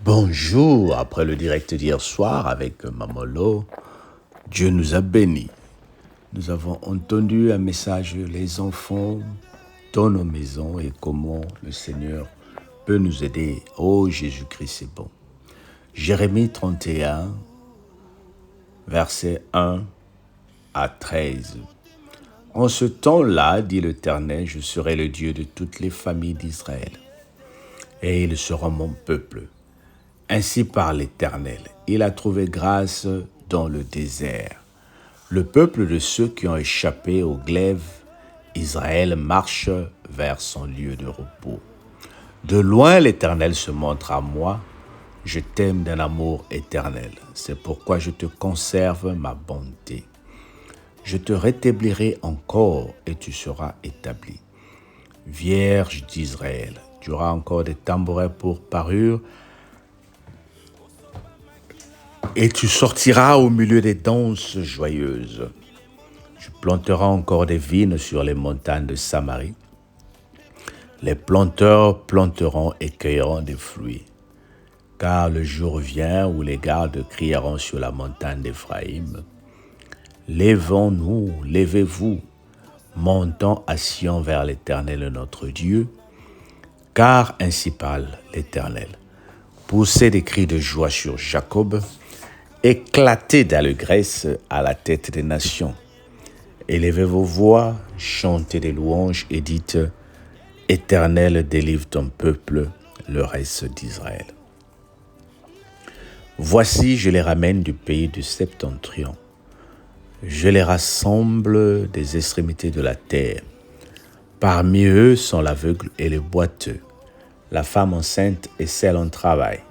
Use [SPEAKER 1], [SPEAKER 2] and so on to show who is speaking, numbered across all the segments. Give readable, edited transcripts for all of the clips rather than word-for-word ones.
[SPEAKER 1] Bonjour, après le direct d'hier soir avec Mamolo, Dieu nous a bénis. Nous avons entendu un message, les enfants dans nos maisons et comment le Seigneur peut nous aider. Oh, Jésus-Christ, c'est bon. Jérémie 31, versets 1 à 13. En ce temps-là, dit l'Éternel, je serai le Dieu de toutes les familles d'Israël, et ils seront mon peuple. Ainsi parle l'Éternel, il a trouvé grâce dans le désert. Le peuple de ceux qui ont échappé au glaive, Israël marche vers son lieu de repos. De loin l'Éternel se montre à moi, je t'aime d'un amour éternel. C'est pourquoi je te conserve ma bonté. Je te rétablirai encore et tu seras établi. Vierge d'Israël, tu auras encore des tambourins pour parure, et tu sortiras au milieu des danses joyeuses. Tu planteras encore des vignes sur les montagnes de Samarie. Les planteurs planteront et cueilleront des fruits. Car le jour vient où les gardes crieront sur la montagne d'Éphraïm. Lèvons-nous, levez-vous, montons à Sion vers l'Éternel notre Dieu. Car ainsi parle l'Éternel. Poussez des cris de joie sur Jacob, éclatez d'allégresse à la tête des nations. Élevez vos voix, chantez des louanges et dites « Éternel, délivre ton peuple, le reste d'Israël. » Voici, je les ramène du pays du septentrion. Je les rassemble des extrémités de la terre. Parmi eux sont l'aveugle et le boiteux, la femme enceinte et celle en travail.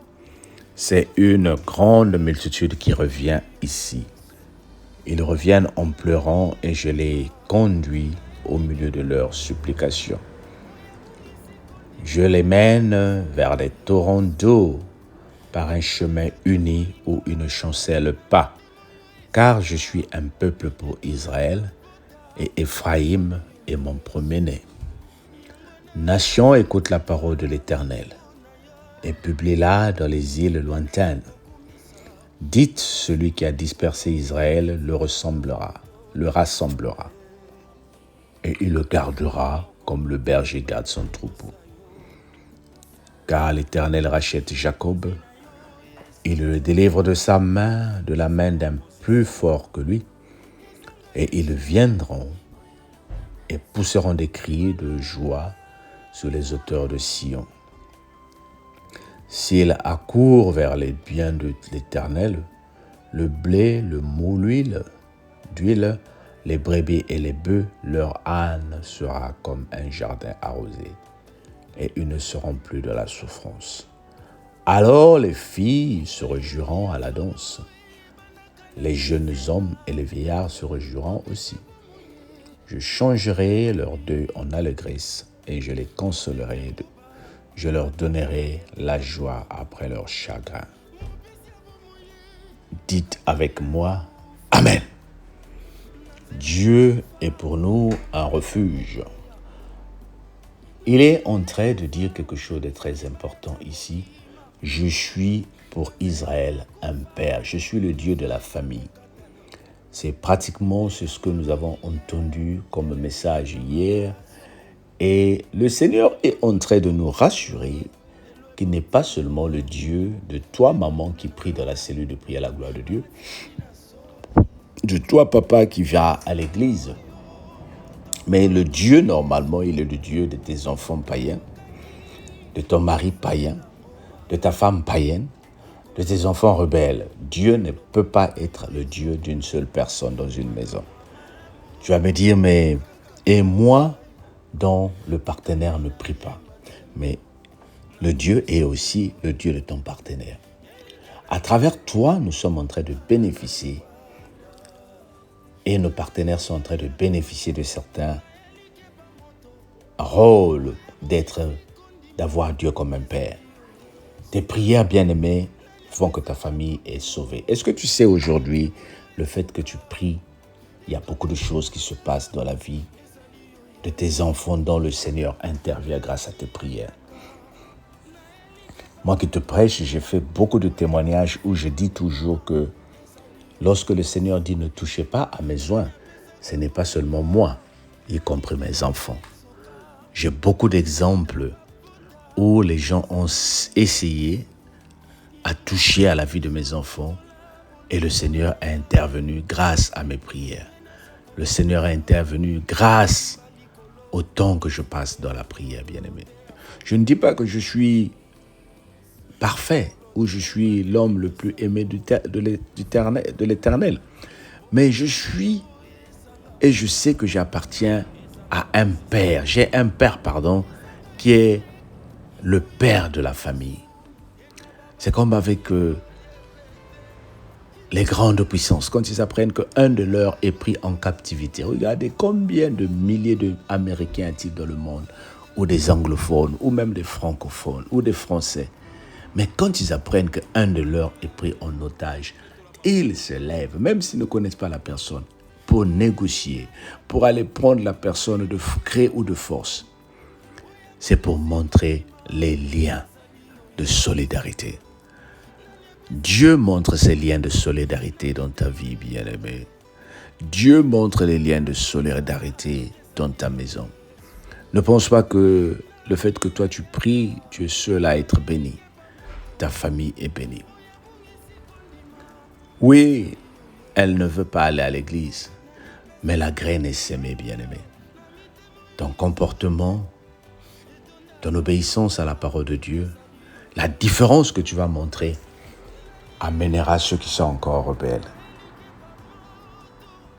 [SPEAKER 1] C'est une grande multitude qui revient ici. Ils reviennent en pleurant et je les conduis au milieu de leurs supplications. Je les mène vers des torrents d'eau par un chemin uni où ils ne chancellent pas, car je suis un peuple pour Israël et Éphraïm est mon premier-né. Nation, écoute la parole de l'Éternel et publie-la dans les îles lointaines. Dites, celui qui a dispersé Israël le rassemblera, et il le gardera comme le berger garde son troupeau. Car l'Éternel rachète Jacob, il le délivre de sa main, de la main d'un plus fort que lui, et ils viendront et pousseront des cris de joie sur les hauteurs de Sion. S'ils accourent vers les biens de l'Éternel, le blé, le mou, d'huile, les brebis et les bœufs, leur âne sera comme un jardin arrosé, et ils ne seront plus de la souffrance. Alors les filles se réjouiront à la danse, les jeunes hommes et les vieillards se réjouiront aussi. Je changerai leur deuil en allégresse, et je les consolerai d'eux. Je leur donnerai la joie après leur chagrin. Dites avec moi, Amen. Dieu est pour nous un refuge. Il est en train de dire quelque chose de très important ici. Je suis pour Israël un père. Je suis le Dieu de la famille. C'est pratiquement ce que nous avons entendu comme message hier. Et le Seigneur est en train de nous rassurer qu'il n'est pas seulement le Dieu de toi, maman, qui prie dans la cellule de prière à la gloire de Dieu, de toi, papa, qui va à l'église, mais le Dieu, normalement, il est le Dieu de tes enfants païens, de ton mari païen, de ta femme païenne, de tes enfants rebelles. Dieu ne peut pas être le Dieu d'une seule personne dans une maison. Tu vas me dire, mais et moi, dont le partenaire ne prie pas. Mais le Dieu est aussi le Dieu de ton partenaire. À travers toi, nous sommes en train de bénéficier et nos partenaires sont en train de bénéficier de certains rôles d'avoir Dieu comme un père. Tes prières, bien-aimées, font que ta famille est sauvée. Est-ce que tu sais aujourd'hui, le fait que tu pries, il y a beaucoup de choses qui se passent dans la vie de tes enfants dont le Seigneur intervient grâce à tes prières. Moi qui te prêche, j'ai fait beaucoup de témoignages où je dis toujours que lorsque le Seigneur dit ne touchez pas à mes joints, ce n'est pas seulement moi, y compris mes enfants. J'ai beaucoup d'exemples où les gens ont essayé à toucher à la vie de mes enfants et le Seigneur a intervenu grâce à mes prières. Le Seigneur a intervenu grâce au temps que je passe dans la prière, bien-aimé. Je ne dis pas que je suis parfait ou je suis l'homme le plus aimé de l'Éternel, mais je suis et je sais que j'appartiens à un père. J'ai un père, qui est le père de la famille. C'est comme avec les grandes puissances, quand ils apprennent qu'un de leurs est pris en captivité. Regardez combien de milliers d'Américains a-t-il dans le monde, ou des anglophones, ou même des francophones, ou des Français. Mais quand ils apprennent qu'un de leurs est pris en otage, ils se lèvent, même s'ils ne connaissent pas la personne, pour négocier, pour aller prendre la personne de gré ou de force. C'est pour montrer les liens de solidarité. Dieu montre ces liens de solidarité dans ta vie, bien-aimé. Dieu montre les liens de solidarité dans ta maison. Ne pense pas que le fait que toi tu pries, tu es seul à être béni. Ta famille est bénie. Oui, elle ne veut pas aller à l'église, mais la graine est sémée, bien-aimé. Ton comportement, ton obéissance à la parole de Dieu, la différence que tu vas montrer amènera ceux qui sont encore rebelles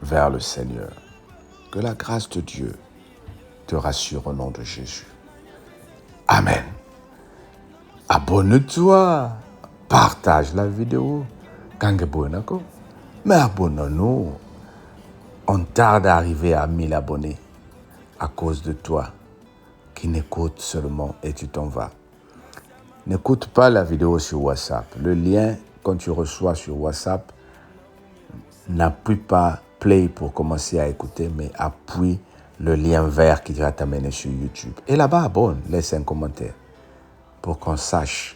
[SPEAKER 1] vers le Seigneur. Que la grâce de Dieu te rassure au nom de Jésus. Amen. Abonne-toi, partage la vidéo. Mais abonne-nous. On tarde à arriver à 1000 abonnés à cause de toi qui n'écoute seulement et tu t'en vas. N'écoute pas la vidéo sur WhatsApp. Le lien, quand tu reçois sur WhatsApp, n'appuie pas play pour commencer à écouter, mais appuie le lien vert qui va t'amener sur YouTube. Et là-bas, abonne, laisse un commentaire pour qu'on sache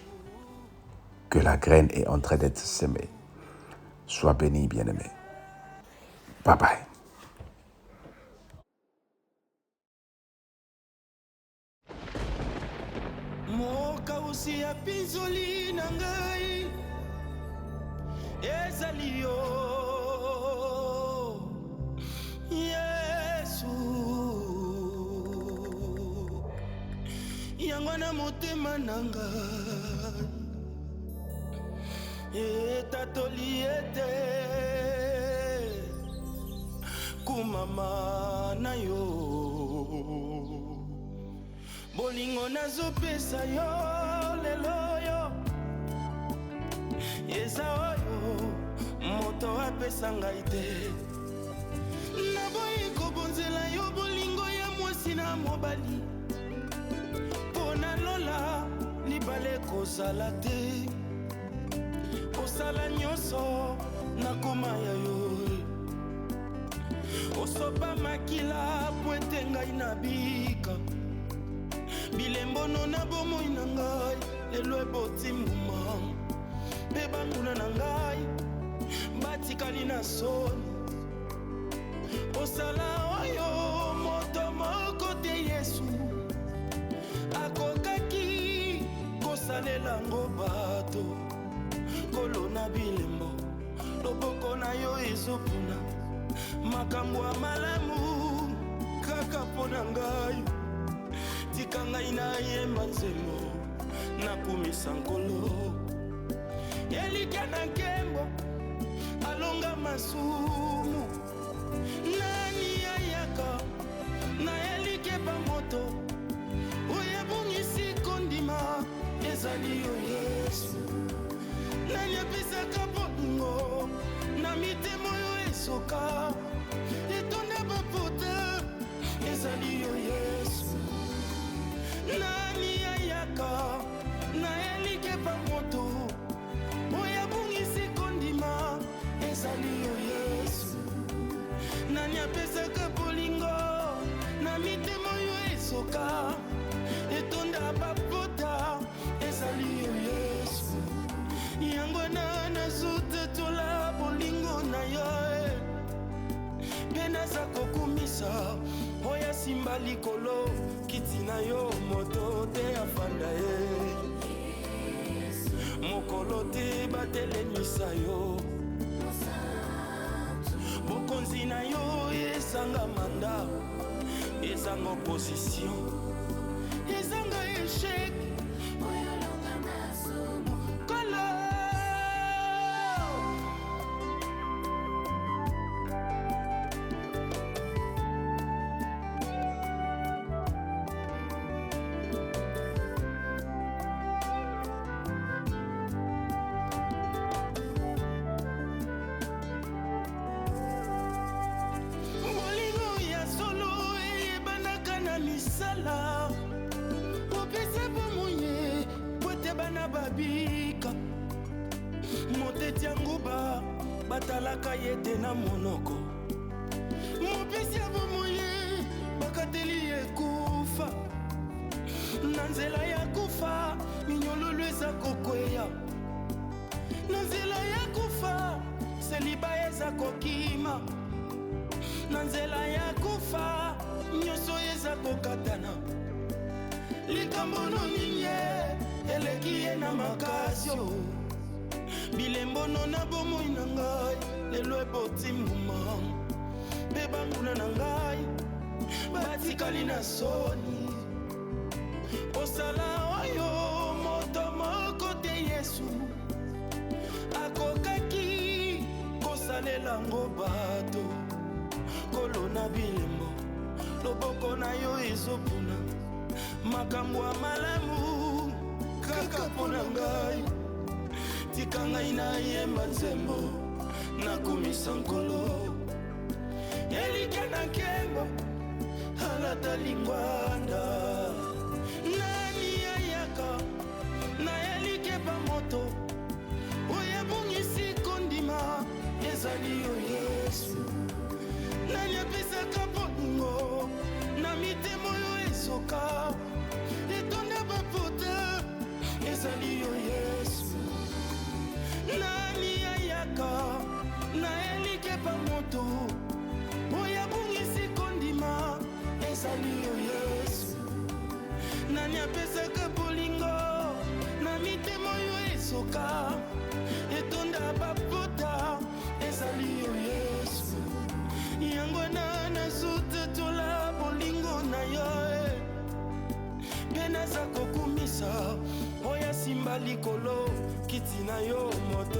[SPEAKER 1] que la graine est en train d'être semée. Sois béni, bien-aimé. Bye bye.
[SPEAKER 2] Yangwana motema nanga etatoli ete kumama na yo bolingo nazopesa yo lelo yo eza oyo moto apesa ngai te naboyi kobonzela yo bolingo ya mwasi na mobali pona lola libale kozala te osala nyonso nakoma ya yo osopa makila po ete ngai nabika bilembono na bomoi na ngai lelo eboti mbuma mpe banguna na ngai batikali na soni osala oyo moto moko te Yesu akokaki kosalela ngo bato kolona bilembo loboko na yo ezopuna makambo ya malamu kaka mpo na ngai tika ngai nayemba nzembo nakumisa nkolo elikya na nkembo alonga masumu nani ayaka na elike bamoto oyo ebongisi kondima ezali yo Yesu nani apesaka bolingo na mitema oyo esoka etonda bapota ezali yo Yesu nani ayaka na elike bamoto oyo ebongisi kondima ezali yo Yesu nani apesaka bolingo na mitema oyo esoka etonda bapota ezali yo Yesu yango na nazuta tola bolingo na yo mpe naza kokumisa oya simba likolo kiti na yo moto te afanda ye mokolo te batelemisa yo bokonzi na yo ezanga manda ezanga opposition ezanga échec moteti ya nguba batalaka ye te na monoko mopesi ya bomoye bakateli ye kufa na nzela ya kufa minyololo eza kokweya na nzela ya kufa seliba eza kokima na nzela ya kufa nyonso eza kokatana likambo nonini eleki ye na makasio bilembono na bomoi na ngai lelo eboti mbuma mpe banguna na ngai batikali na soni osala oyo moto moko te yesu akokaki kosalela ngo bato kolo na bilembo loboko na yo ezopuna makambo ya malamu kaka mpo na ngai tika ngai na yemba nzembo nakumisa nkolo elike na nkembo alata lingwanda nani ayaka na elike bamoto oyo ebongisi kondima ezali yo yesu nani apesaka bolingo na mitema oyo esoka etonda bapota ezali yo yesu nani ayaka na elike bamoto oyo abongisi kondima ezali yo yesu nani apesaka bolingo na mitema oyo esoka etonda bapota ezali yo yesu yango na nazuta tola bolingo na yo mpe naza kokumisa oya simba likolo kiti na yo moto